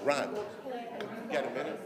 Ron, you got a minute?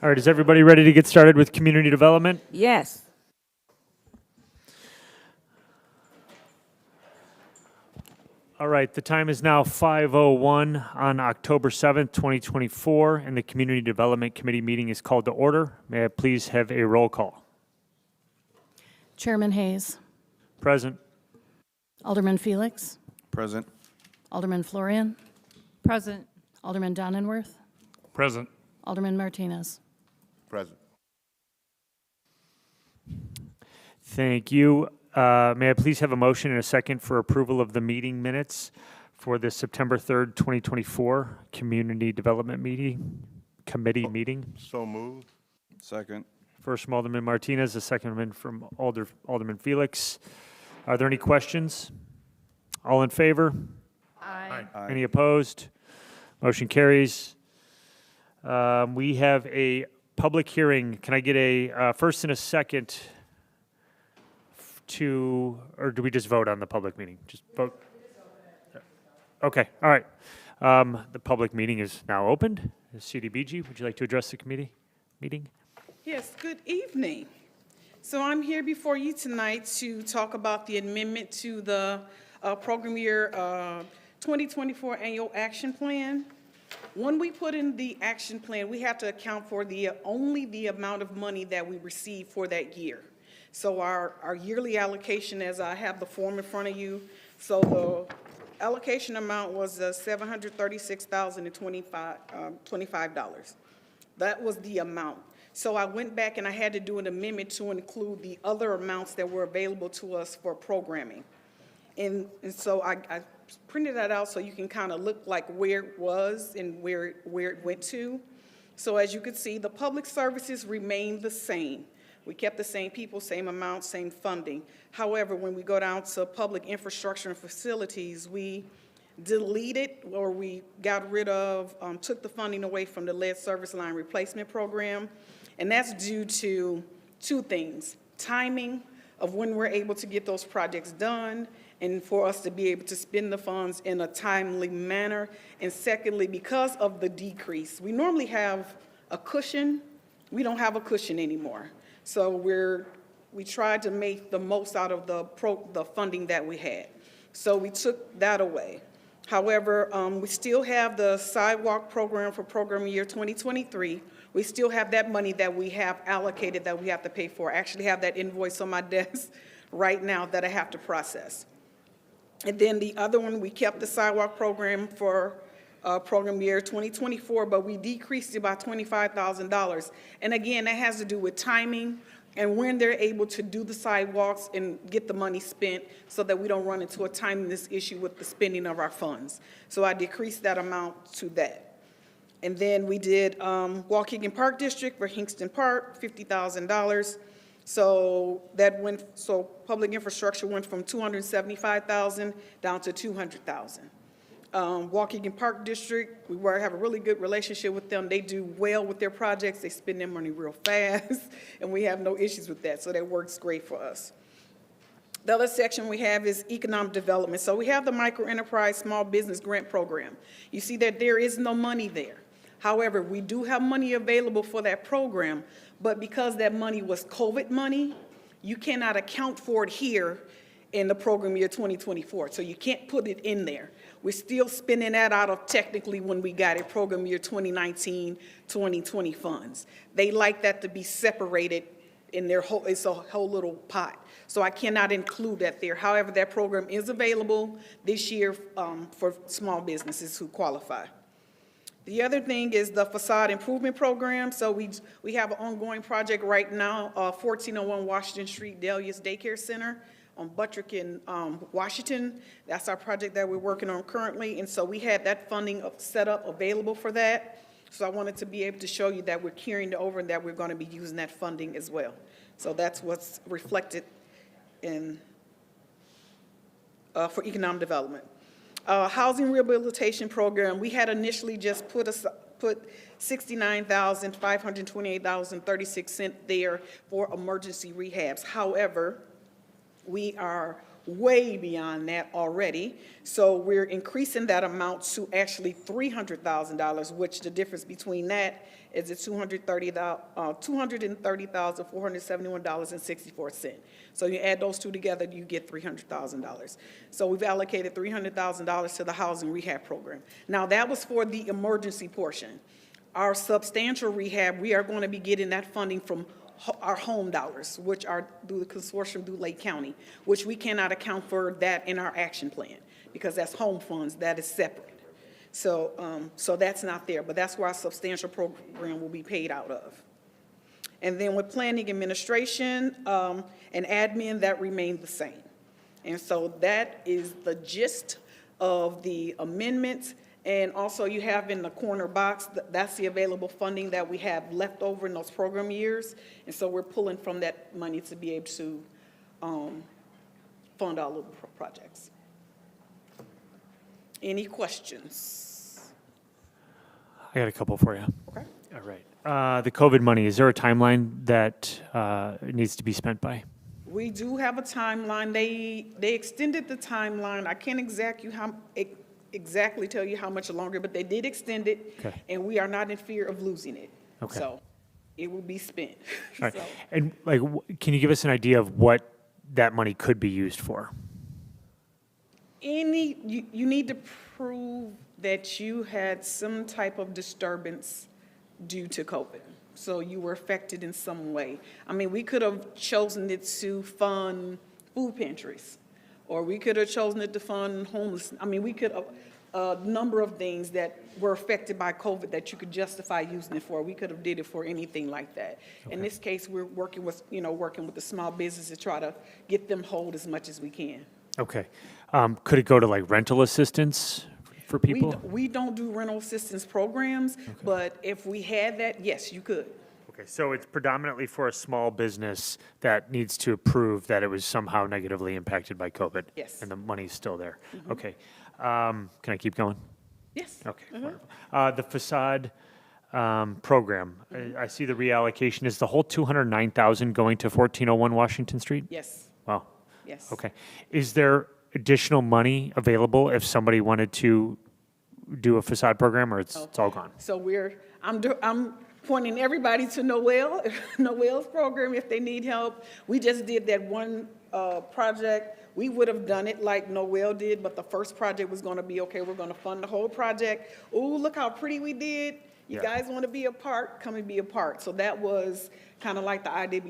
All right, is everybody ready to get started with community development? Yes. All right, the time is now 5:01 on October 7th, 2024, and the Community Development Committee meeting is called to order. May I please have a roll call? Chairman Hayes, Present. Alderman Felix, Present. Alderman Florian, Present. Alderman Donenworth, Present. Alderman Martinez. Present. Thank you. May I please have a motion and a second for approval of the meeting minutes for the September 3rd, 2024 Community Development Committee meeting? So moved. Second. First from Alderman Martinez, the second from Alderman Felix. Are there any questions? All in favor? Aye. Any opposed? Motion carries. We have a public hearing. Can I get a first and a second or do we just vote on the public meeting? Just vote? Okay, all right. The public meeting is now opened. CDBG, would you like to address the committee meeting? Yes, good evening. So I'm here before you tonight to talk about the amendment to the program year 2024 annual action plan. When we put in the action plan, we have to account for only the amount of money that we receive for that year. So our yearly allocation, as I have the form in front of you, so the allocation amount was $736,025. That was the amount. So I went back and I had to do an amendment to include the other amounts that were available to us for programming. And so I printed that out so you can kind of look like where it was and where it went to. So as you can see, the public services remained the same. We kept the same people, same amount, same funding. However, when we go down to public infrastructure and facilities, we deleted or we got rid of, took the funding away from the lead service line replacement program. And that's due to two things: timing of when we're able to get those projects done, and for us to be able to spend the funds in a timely manner. And secondly, because of the decrease, we normally have a cushion. We don't have a cushion anymore. So we tried to make the most out of the funding that we had. So we took that away. However, we still have the sidewalk program for program year 2023. We still have that money that we have allocated that we have to pay for. I actually have that invoice on my desk right now that I have to process. And then the other one, we kept the sidewalk program for program year 2024, but we decreased it by $25,000. And again, that has to do with timing and when they're able to do the sidewalks and get the money spent so that we don't run into a timeliness issue with the spending of our funds. So I decreased that amount to that. And then we did Waukegan Park District for Hingston Park, $50,000. So public infrastructure went from $275,000 down to $200,000. Waukegan Park District, we have a really good relationship with them. They do well with their projects. They spend their money real fast, and we have no issues with that. So that works great for us. The other section we have is economic development. So we have the micro enterprise small business grant program. You see that there is no money there. However, we do have money available for that program, but because that money was COVID money, you cannot account for it here in the program year 2024. So you can't put it in there. we're still spending that out of technically when we got it, program year 2019, 2020 funds. They like that to be separated in their whole, it's a whole little pot. So I cannot include that there. However, that program is available this year for small businesses who qualify. The other thing is the facade improvement program. So we have an ongoing project right now, 1401 Washington Street, Delia's Daycare Center on Buttrick in Washington. That's our project that we're working on currently. And so we had that funding set up available for that. So I wanted to be able to show you that we're carrying it over and that we're going to be using that funding as well. So that's what's reflected in for economic development. Housing rehabilitation program, we had initially just put $69,528.36 there for emergency rehabs. However, we are way beyond that already. So we're increasing that amount to actually $300,000, which the difference between that is at $230,471.64. So you add those two together, you get $300,000. So we've allocated $300,000 to the housing rehab program. Now that was for the emergency portion. Our substantial rehab, we are going to be getting that funding from our home dollars, which are through the consortium through Lake County, which we cannot account for that in our action plan because that's home funds, that is separate. So, so that's not there, but that's where our substantial program will be paid out of. And then with planning administration and admin, that remained the same. And so that is the gist of the amendments. And also you have in the corner box, that's the available funding that we have left over in those program years. And so we're pulling from that money to be able to fund all of the projects. Any questions? I got a couple for you. Okay. All right. The COVID money, is there a timeline that it needs to be spent by? We do have a timeline. They extended the timeline. I can't exactly tell you how much longer, but they did extend it. Okay. And we are not in fear of losing it. Okay. So it will be spent. All right. So, And like, can you give us an idea of what that money could be used for? you need to prove that you had some type of disturbance due to COVID. So you were affected in some way. I mean, we could have chosen it to fund food pantries, or we could have chosen it to fund homeless. I mean, we could have a number of things that were affected by COVID that you could justify using it for. We could have did it for anything like that. Okay. In this case, we're working with the small business to try to get them hold as much as we can. Okay. Could it go to like rental assistance for people? We don't do rental assistance programs, okay. But if we had that, yes, you could. Okay, so it's predominantly for a small business that needs to prove that it was somehow negatively impacted by COVID. Yes. And the money's still there. Mm-hmm. Okay. Can I keep going? Yes. Okay. Mm-hmm. The facade program, mm-hmm. I see the reallocation. Is the whole $209,000 going to 1401 Washington Street? Yes. Wow. Yes. Okay. Is there additional money available if somebody wanted to do a facade program, or it's all gone? So I'm pointing everybody to Noel's program if they need help. We just did that one project. We would have done it like Noel did, but the first project was going to be, okay, we're going to fund the whole project. Ooh, look how pretty we did. You guys want to be a part? Come and be a part. So that was kind of like the idea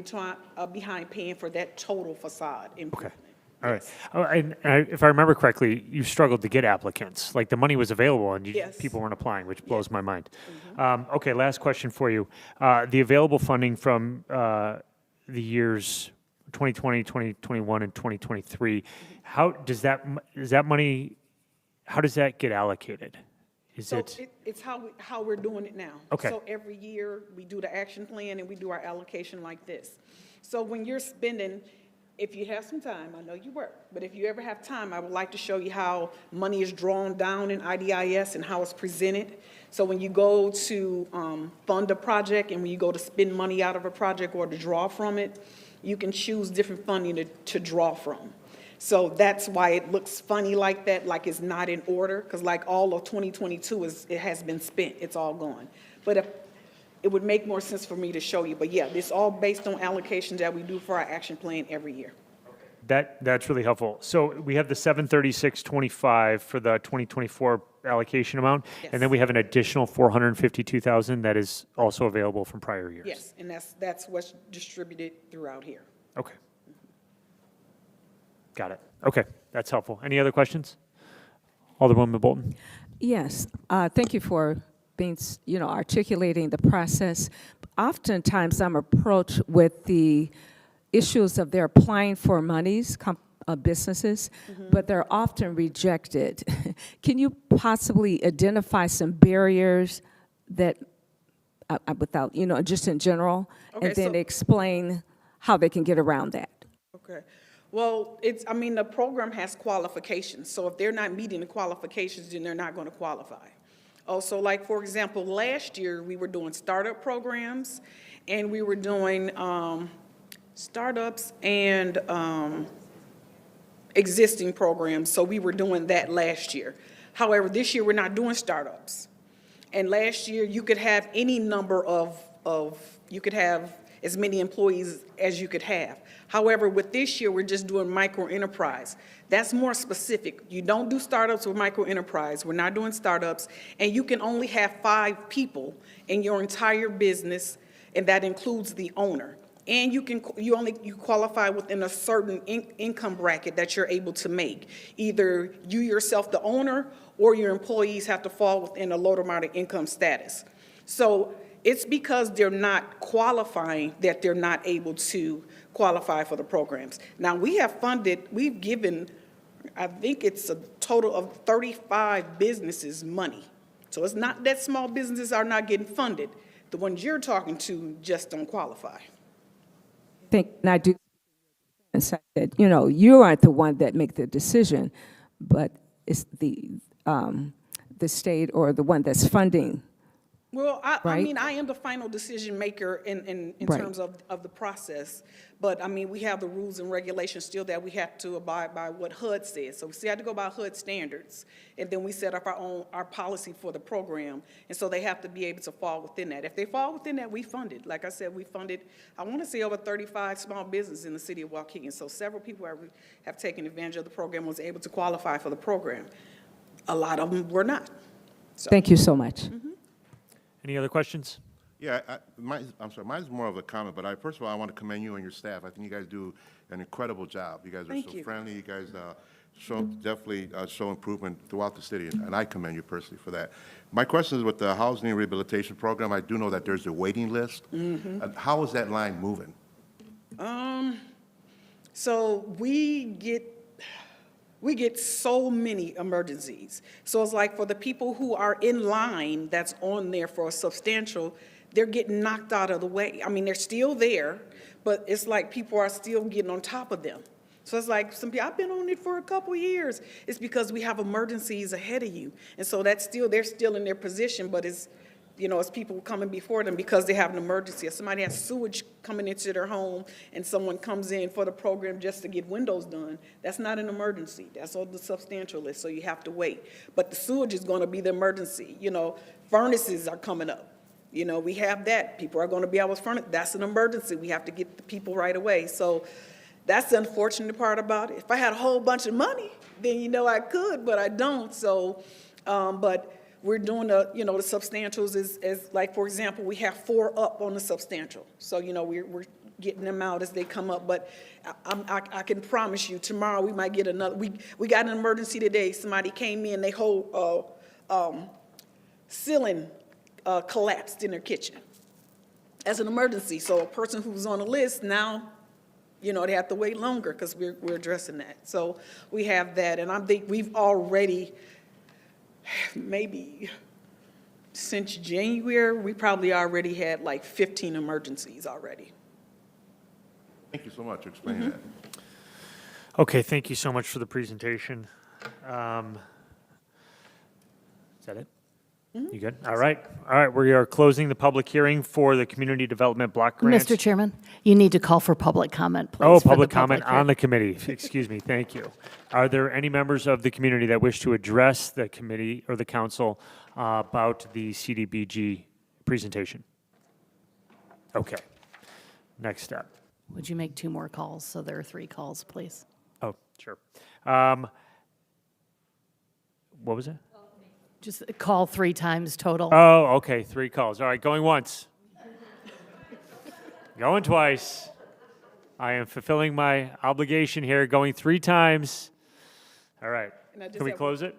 behind paying for that total facade improvement. Okay. All right. Oh, and if I remember correctly, you struggled to get applicants. Like the money was available and yes. People weren't applying, which blows my mind. Mm-hmm. Okay, last question for you. The available funding from the years 2020, 2021, and 2023, how does that money, how does that get allocated? It's how we're doing it now. Okay. So every year we do the action plan and we do our allocation like this. So when you're spending, if you have some time, I know you work, but if you ever have time, I would like to show you how money is drawn down in IDIS and how it's presented. So when you go to fund a project and when you go to spend money out of a project or to draw from it, you can choose different funding to draw from. So that's why it looks funny like that, like it's not in order, because like all of 2022 it has been spent, it's all gone. But it would make more sense for me to show you. But yeah, it's all based on allocations that we do for our action plan every year. That's really helpful. So we have the 736.25 for the 2024 allocation amount, and then Yes. we have an additional 452,000 that is also available from prior years. Yes, and that's what's distributed throughout here. Okay. Got it. Okay, that's helpful. Any other questions? Alderwoman Bolton? Yes, thank you for being, articulating the process. Oftentimes, I'm approached with the issues of they're applying for monies, businesses, but they're often rejected. Can you possibly identify some barriers that, without, just in general, Okay, and then so- explain how they can get around that? Okay. Well, the program has qualifications, so if they're not meeting the qualifications, then they're not going to qualify. Also, like, for example, last year, we were doing startup programs, and we were doing startups and existing programs, so we were doing that last year. However, this year, we're not doing startups. And last year, you could have any number you could have as many employees as you could have. However, with this year, we're just doing micro enterprise. That's more specific. You don't do startups with micro enterprise. We're not doing startups. And you can only have 5 people in your entire business, and that includes the owner. And you qualify within a certain income bracket that you're able to make. Either you yourself, the owner, or your employees have to fall within a low to moderate income status. So it's because they're not qualifying that they're not able to qualify for the programs. Now, we've given, I think it's a total of 35 businesses money. So it's not that small businesses are not getting funded. The ones you're talking to just don't qualify. And I do, and say that, you aren't the one that make the decision, but it's the state or the one that's funding. Well, I Right. am the final decision maker in Right. terms of the process. But, we have the rules and regulations still that we have to abide by what HUD says. So we still have to go by HUD standards. And then we set up our policy for the program. And so they have to be able to fall within that. If they fall within that, we fund it. Like I said, we funded, I want to say over 35 small businesses in the city of Waukegan. So several people have taken advantage of the program, was able to qualify for the program. A lot of them were not. So. Thank you so much. Any other questions? Yeah, I'm sorry, mine's more of a comment, but first of all, I want to commend you and your staff. I think you guys do an incredible job. You guys are Thank so you. friendly. You guys definitely show improvement throughout the city, and I commend you personally for that. My question is with the housing and rehabilitation program, I do know that there's a waiting list. How is that line moving? So we get so many emergencies. So it's like for the people who are in line that's on there for a substantial, they're getting knocked out of the way. They're still there, but it's like people are still getting on top of them. So it's like some people, I've been on it for a couple of years. It's because we have emergencies ahead of you. And so they're still in their position, but it's people coming before them because they have an emergency. If somebody has sewage coming into their home and someone comes in for the program just to get windows done, that's not an emergency. That's on the substantial list, so you have to wait. But the sewage is going to be the emergency. Furnaces are coming up. We have that. People are going to be out with furnace. That's an emergency. We have to get the people right away. So that's the unfortunate part about it. If I had a whole bunch of money, then I could, but I don't. So, but we're doing the substantials as like, for example, we have 4 up on the substantial. So, we're getting them out as they come up. But I can promise you tomorrow we might get another. We got an emergency today. Somebody came in, they whole ceiling collapsed in their kitchen as an emergency. So a person who was on the list now, they have to wait longer because we're addressing that. So we have that. And I think we've already, maybe since January, we probably already had like 15 emergencies already. Thank you so much for explaining that. Okay, thank you so much for the presentation. Is that it? You good? All right. We are closing the public hearing for the Community Development Block Grant. Mr. Chairman, you need to call for public comment, please. Oh, for the public comment hearing. on the committee. Excuse me. Thank you. Are there any members of the community that wish to address the committee or the council about the CDBG presentation? Okay. Next step. Would you make 2 more calls, so there are 3 calls, please? Sure. What was it? Just call 3 times total. Oh, okay, 3 calls. All right, going once. Going twice. I am fulfilling my obligation here, going 3 times. All right. And I just Can we have close it?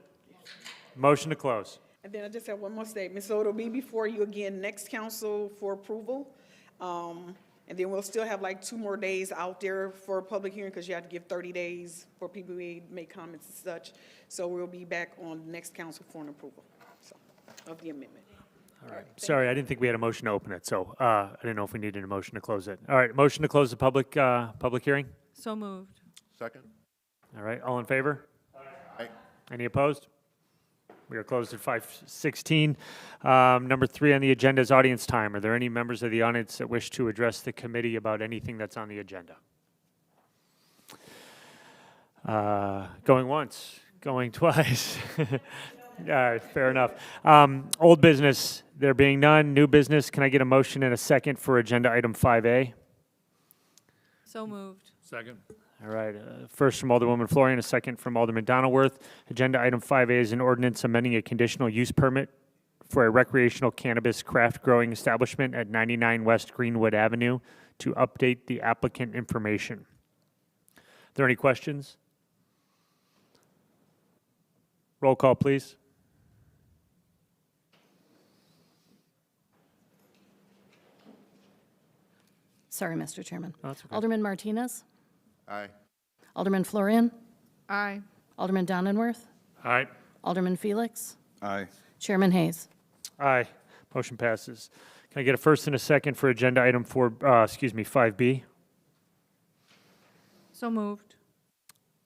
Motion to close. And then I just have one more statement. So it'll be before you again next council for approval. And then we'll still have like 2 more days out there for a public hearing because you have to give 30 days for people who make comments and such. So we'll be back on next council for an approval, so, of the amendment. All right. Sorry, I didn't think we had a motion to open it, so I didn't know if we needed a motion to close it. All right, motion to close the public hearing? So moved. Second? All right, all in favor? Aye. Any opposed? We are closed at 5:16. Number 3 on the agenda is audience time. Are there any members of the audience that wish to address the committee about anything that's on the agenda? Going once, going twice. All right, fair enough. Old business, there being none. New business, can I get a motion and a second for agenda item 5A? So moved. Second. All right, first from Alderwoman Florian, a second from Alderman Donilworth. Agenda item 5A is an ordinance amending a conditional use permit for a recreational cannabis craft growing establishment at 99 West Greenwood Avenue to update the applicant information. Are there any questions? Roll call, please. Sorry, Mr. Chairman. Oh, that's okay. Alderman Martinez? Aye. Alderman Florian? Aye. Alderman Donenworth? All right. Alderman Felix? Aye. Chairman Hayes? Aye. Motion passes. Can I get a first and a second for agenda item 5B? So moved.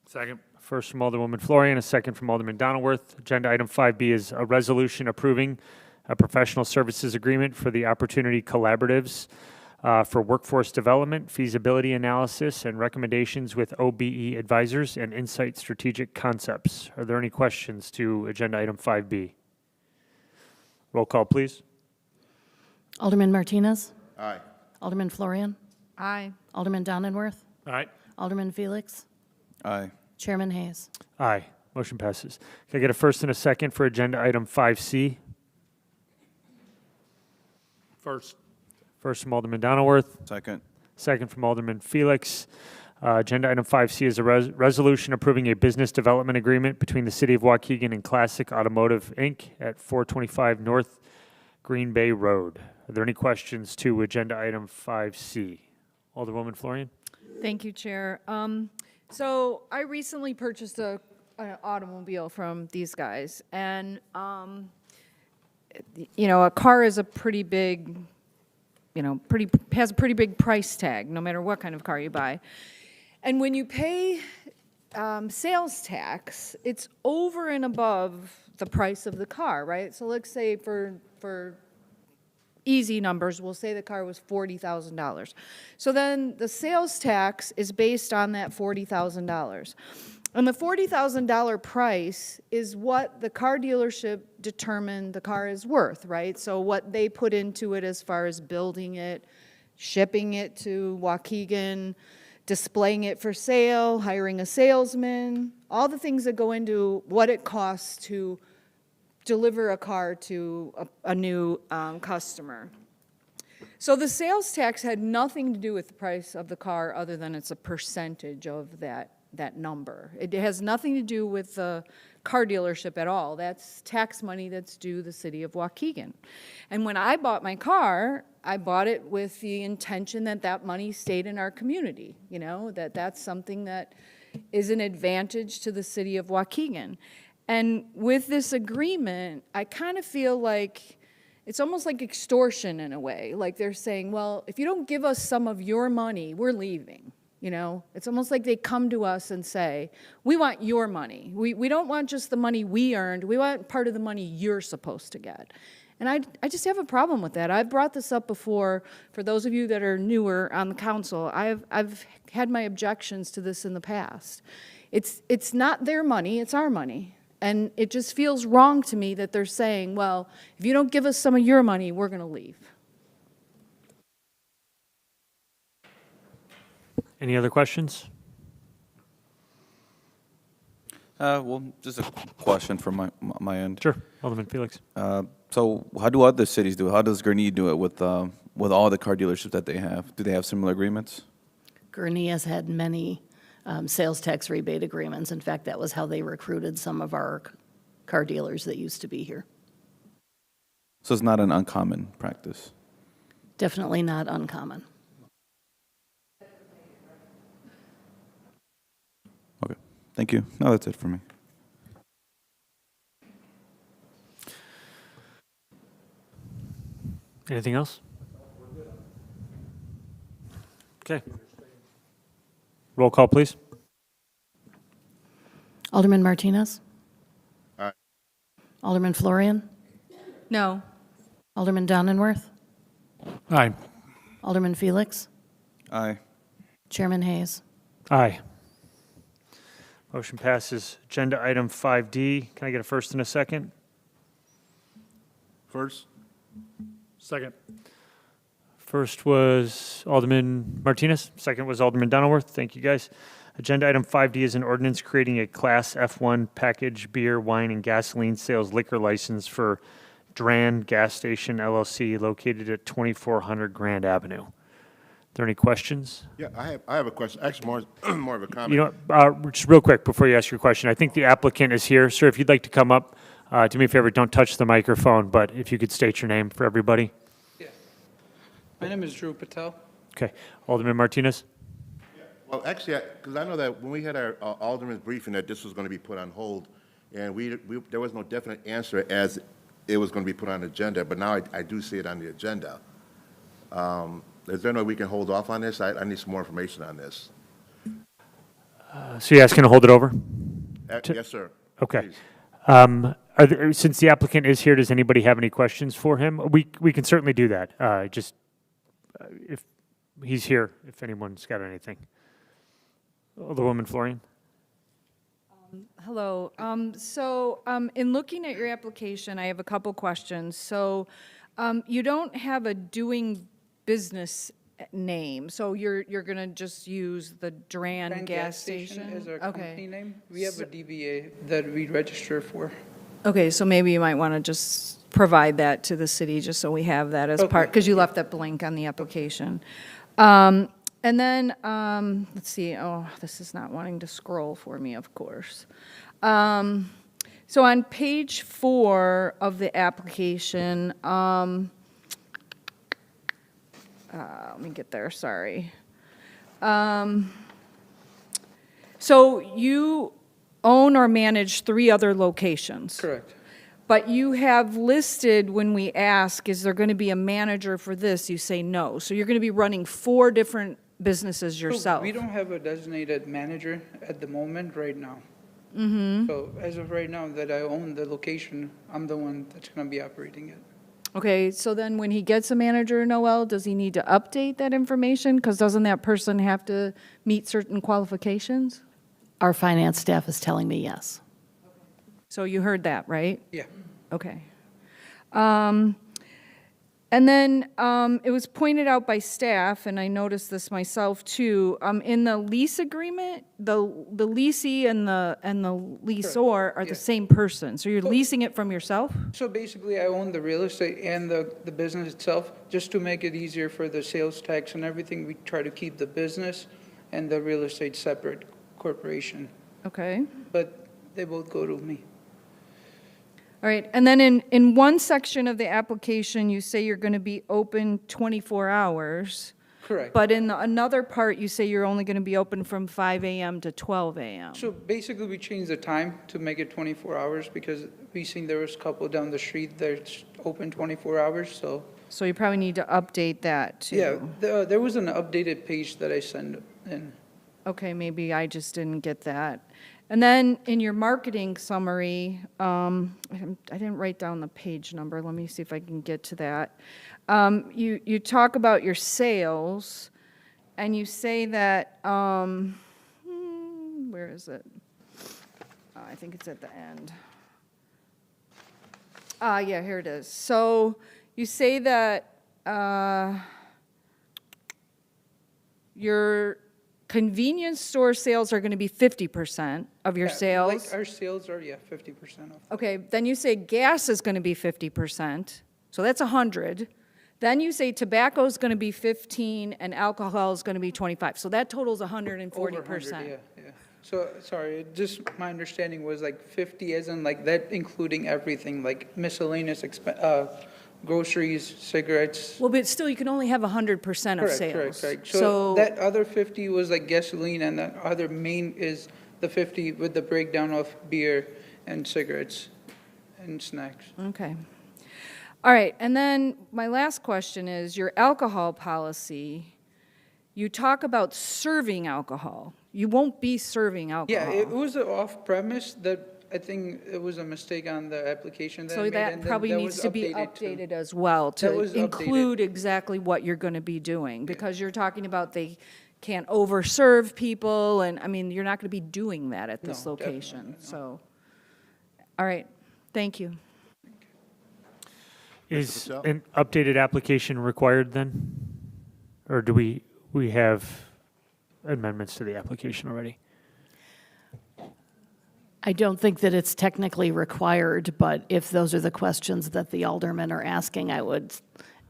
Second. First from Alderwoman Florian, a second from Alderman Donilworth. Agenda item 5B is a resolution approving a professional services agreement for the Opportunity Collaboratives for workforce development, feasibility analysis, and recommendations with OBE advisors and Insight Strategic Concepts. Are there any questions to agenda item 5B? Roll call, please. Alderman Martinez? Aye. Alderman Florian? Aye. Alderman Donenworth? All right. Alderman Felix? Aye. Chairman Hayes? Aye. Motion passes. Can I get a first and a second for agenda item 5C? First. First from Alderman Donilworth, Second. second from Alderman Felix. Agenda item 5C is a resolution approving a business development agreement between the City of Waukegan and Classic Automotive, Inc. at 425 North Green Bay Road. Are there any questions to agenda item 5C? Alderwoman Florian? Thank you, Chair. So I recently purchased an automobile from these guys, and, a car is a pretty big, has a pretty big price tag, no matter what kind of car you buy. And when you pay sales tax, it's over and above the price of the car, right? So let's say for easy numbers, we'll say the car was $40,000. So then the sales tax is based on that $40,000. And the $40,000 price is what the car dealership determined the car is worth, right? So what they put into it as far as building it, shipping it to Waukegan, displaying it for sale, hiring a salesman, all the things that go into what it costs to deliver a car to a new customer. So the sales tax had nothing to do with the price of the car other than it's a percentage of that number. It has nothing to do with the car dealership at all. That's tax money that's due the City of Waukegan. And when I bought my car, I bought it with the intention that that money stayed in our community, that's something that is an advantage to the City of Waukegan. And with this agreement, I kind of feel like it's almost like extortion in a way. Like they're saying, well, if you don't give us some of your money, we're leaving. It's almost like they come to us and say, we want your money. We don't want just the money we earned. We want part of the money you're supposed to get. And I just have a problem with that. I've brought this up before. For those of you that are newer on the council, I've had my objections to this in the past. It's not their money, it's our money. And it just feels wrong to me that they're saying, well, if you don't give us some of your money, we're going to leave. Any other questions? Well, just a question from my end. Sure, Alderman Felix. So how do other cities do it? How does Gurnee do it with all the car dealerships that they have? Do they have similar agreements? Gurnee has had many sales tax rebate agreements. In fact, that was how they recruited some of our car dealers that used to be here. So it's not an uncommon practice. Definitely not uncommon. Okay, thank you. No, that's it for me. Anything else? Okay. Roll call, please. Alderman Martinez? Aye. Alderman Florian? No. Alderman Donenworth? Aye. Alderman Felix? Aye. Chairman Hayes? Aye. Motion passes. Agenda item 5D. Can I get a first and a second? First? Second. First was Alderman Martinez. Second was Alderman Donenworth. Thank you, guys. Agenda item 5D is an ordinance creating a Class F1 package beer, wine, and gasoline sales liquor license for Dran Gas Station LLC located at 2400 Grand Avenue. Are there any questions? Yeah, I have a question, actually more of a comment. You know, just real quick before you ask your question, I think the applicant is here. Sir, if you'd like to come up, do me a favor, don't touch the microphone, but if you could state your name for everybody. Yeah. My name is Drew Patel. Okay. Alderman Martinez? Well, actually, because I know that when we had our alderman's briefing that this was going to be put on hold, and there was no definite answer as it was going to be put on the agenda, but now I do see it on the agenda. Is there no way we can hold off on this? I need some more information on this. So you're asking to hold it over? Yes, sir. Okay. Please. Since the applicant is here, does anybody have any questions for him? We can certainly do that. If he's here, if anyone's got anything. Alderwoman Florian? Hello. In looking at your application, I have a couple questions. So, you don't have a doing business name, so you're gonna just use the Dran Grand gas station? is our Okay. company name. We have a DBA that we register for. Okay, so maybe you might want to just provide that to the city, just so we have that as part, Okay. because you left that blank on the application. And then, let's see, oh, this is not wanting to scroll for me, of course. So on page 4 of the application, let me get there, sorry. So you own or manage 3 other locations? Correct. But you have listed, when we ask, is there going to be a manager for this, you say no. So you're going to be running 4 different businesses So yourself? we don't have a designated manager at the moment right now. Mm-hmm. So as of right now that I own the location, I'm the one that's going to be operating it. Okay, so then when he gets a manager, Noel, does he need to update that information? Because doesn't that person have to meet certain qualifications? Our finance staff is telling me yes. So you heard that, right? Yeah. Okay. And then it was pointed out by staff, and I noticed this myself too, in the lease agreement, the leasee and the leaseor are the Yeah. same person. So you're leasing it from yourself? So basically, I own the real estate and the business itself. Just to make it easier for the sales tax and everything, we try to keep the business and the real estate separate corporation. Okay. But they both go to me. All right, and then in one section of the application, you say you're going to be open 24 hours. Correct. But in another part, you say you're only going to be open from 5 a.m. to 12 a.m. So basically, we changed the time to make it 24 hours because we seen there was a couple down the street that's open 24 hours, so. So you probably need to update that too. Yeah, there was an updated page that I sent in. Okay, maybe I just didn't get that. And then in your marketing summary, I didn't write down the page number. Let me see if I can get to that. You talk about your sales, and you say that, where is it? I think it's at the end. Yeah, here it is. So you say that Convenience store sales are going to be 50% of your Yeah, sales. Like our sales are, yeah, 50% off. Okay, then you say gas is going to be 50%, so that's 100. Then you say tobacco is going to be 15 and alcohol is going to be 25. So that totals 140%. Over 100, yeah, yeah. So, sorry, just my understanding was like 50 as in like that including everything, like miscellaneous groceries, cigarettes. Well, but still, you can only have 100% of Correct, sales. correct. So that other 50 was like gasoline and that other main is the 50 with the breakdown of beer and cigarettes and snacks. Okay. All right, and then my last question is, your alcohol policy, you talk about serving alcohol. You won't be serving alcohol. Yeah, it was an off-premise that I think it was a mistake on the application that I So made. that and then probably that needs was to be too. updated as well, That to was updated. include exactly what you're going to be doing, because you're talking about they can't overserve people, and, I mean, you're not going to be doing that at this No, definitely location, not. so. All right, thank you. Is Patel? an updated application required then? Or do we have amendments to the application already? I don't think that it's technically required, but if those are the questions that the aldermen are asking, I would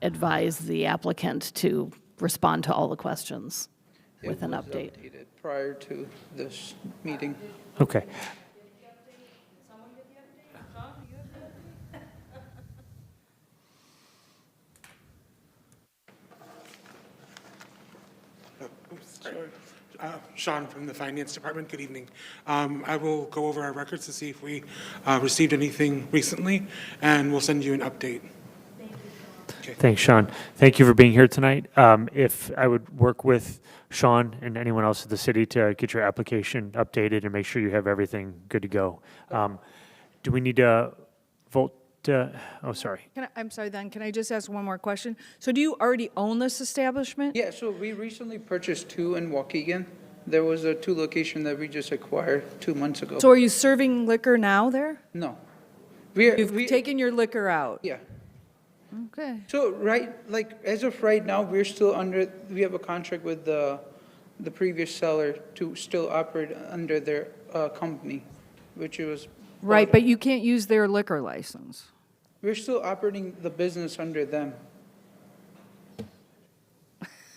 advise the applicant to respond to all the questions with an update. It was updated prior to this meeting. Okay. Sean from the Finance Department, good evening. I will go over our records to see if we received anything recently, and we'll send you an update. Thanks, Sean. Thank you for being here tonight. If I would work with Sean and anyone else at the city to get your application updated and make sure you have everything good to go. Do we need to vote? Oh, sorry. I'm sorry, then, can I just ask one more question? So do you already own this establishment? Yeah, so we recently purchased 2 in Waukegan. There was a 2 location that we just acquired 2 months ago. So are you serving liquor now there? No. You've taken your liquor out? Yeah. Okay. So, as of right now, we're still we have a contract with the previous seller to still operate under their company, which was. Right, but you can't use their liquor license. We're still operating the business under them.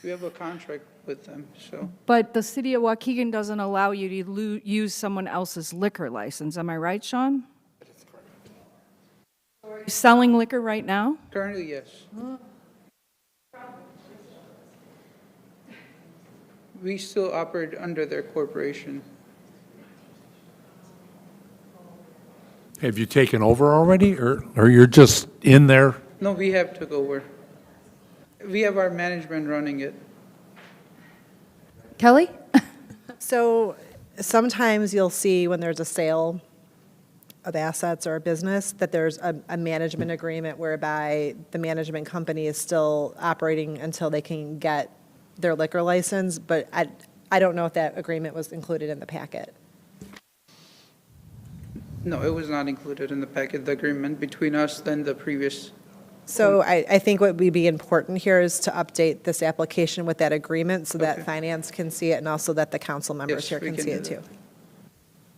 We have a contract with them, so. But the city of Waukegan doesn't allow you to use someone else's liquor license, am I right, Sean? That is correct. Are you selling liquor right now? Currently, yes. We still operate under their corporation. Have you taken over already, or you're just in there? No, we have took over. We have our management running it. Kelly? So sometimes you'll see when there's a sale of assets or a business, that there's a management agreement whereby the management company is still operating until they can get their liquor license, but I don't know if that agreement was included in the packet. No, it was not included in the packet, the agreement between us and the previous. So I think what would be important here is to update this application with that agreement so that Okay. finance can see it and also that the council members Yes, here we can can see do it too. that.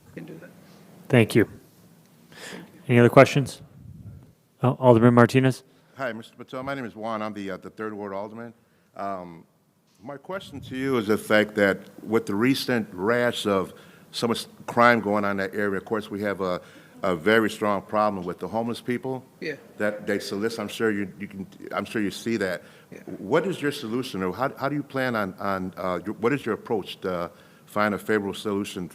We can do that. Thank you. Any other questions? Oh, Alderman Martinez? Hi, Mr. Patel. My name is Juan. I'm the Third Ward Alderman. My question to you is the fact that with the recent rash of so much crime going on in that area, of course, we have a very strong problem with the homeless people. Yeah. That they solicit. I'm sure I'm sure you see that. Yeah. What is your solution, or how do you plan on what is your approach to find a favorable solution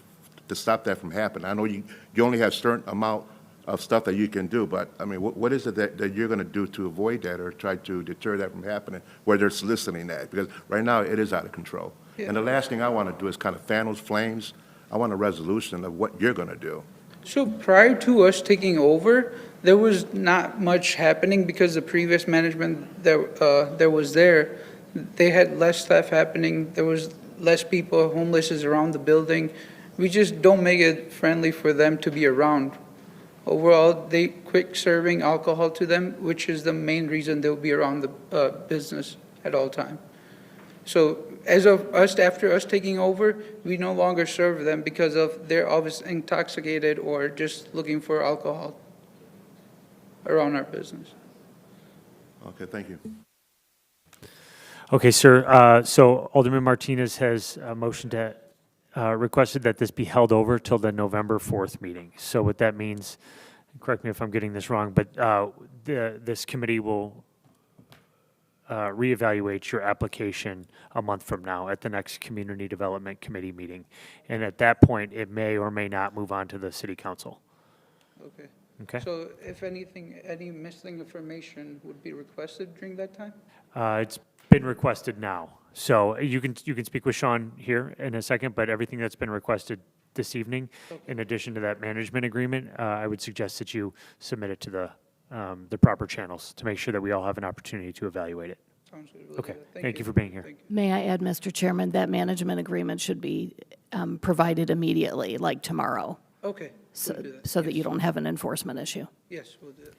to stop that from happening? I know you only have a certain amount of stuff that you can do, but I mean, what is it that you're going to do to avoid that or try to deter that from happening where they're soliciting that? Because right now it is out of control. Yeah. And the last thing I want to do is kind of fan those flames. I want a resolution of what you're going to do. So prior to us taking over, there was not much happening because the previous management that was there, they had less stuff happening. There was less people, homeless around the building. We just don't make it friendly for them to be around. Overall, they quit serving alcohol to them, which is the main reason they'll be around the business at all time. So as of us, after us taking over, we no longer serve them because of they're obviously intoxicated or just looking for alcohol around our business. Okay, thank you. Okay, sir. So Alderman Martinez has motioned to, requested that this be held over till the November 4th meeting. So what that means, correct me if I'm getting this wrong, but this committee will reevaluate your application a month from now at the next Community Development Committee meeting. And at that point, it may or may not move on to the city council. Okay. Okay? So if anything, any missing information would be requested during that time? It's been requested now. So you can speak with Sean here in a second, but everything that's been requested this evening, in addition to that management agreement, I would suggest that you submit it to the proper channels to make sure that we all have an opportunity to evaluate it. Sounds good. We'll do Okay, that. thank you for being here. Thank you. May I add, Mr. Chairman, that management agreement should be provided immediately, like tomorrow, Okay, we'll do that. so that you don't have an enforcement issue. Yes, we'll do that.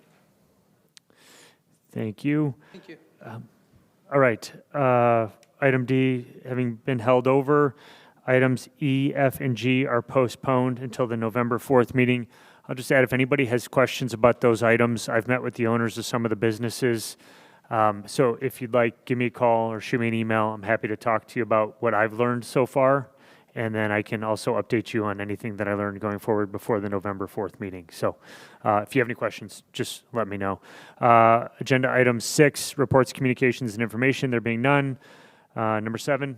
Thank you. Thank you. All right, item D having been held over, items E, F, and G are postponed until the November 4th meeting. I'll just add, if anybody has questions about those items, I've met with the owners of some of the businesses. So if you'd like, give me a call or shoot me an email. I'm happy to talk to you about what I've learned so far. And then I can also update you on anything that I learned going forward before the November 4th meeting. So if you have any questions, just let me know. Agenda item 6, reports, communications, and information. There being none. Number 7,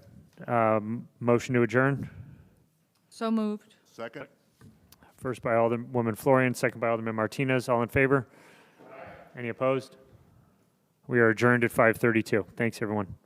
motion to adjourn. So moved. Second? First by Alderwoman Florian, second by Alderman Martinez. All in favor? Any opposed? We are adjourned at 5:32. Thanks, everyone.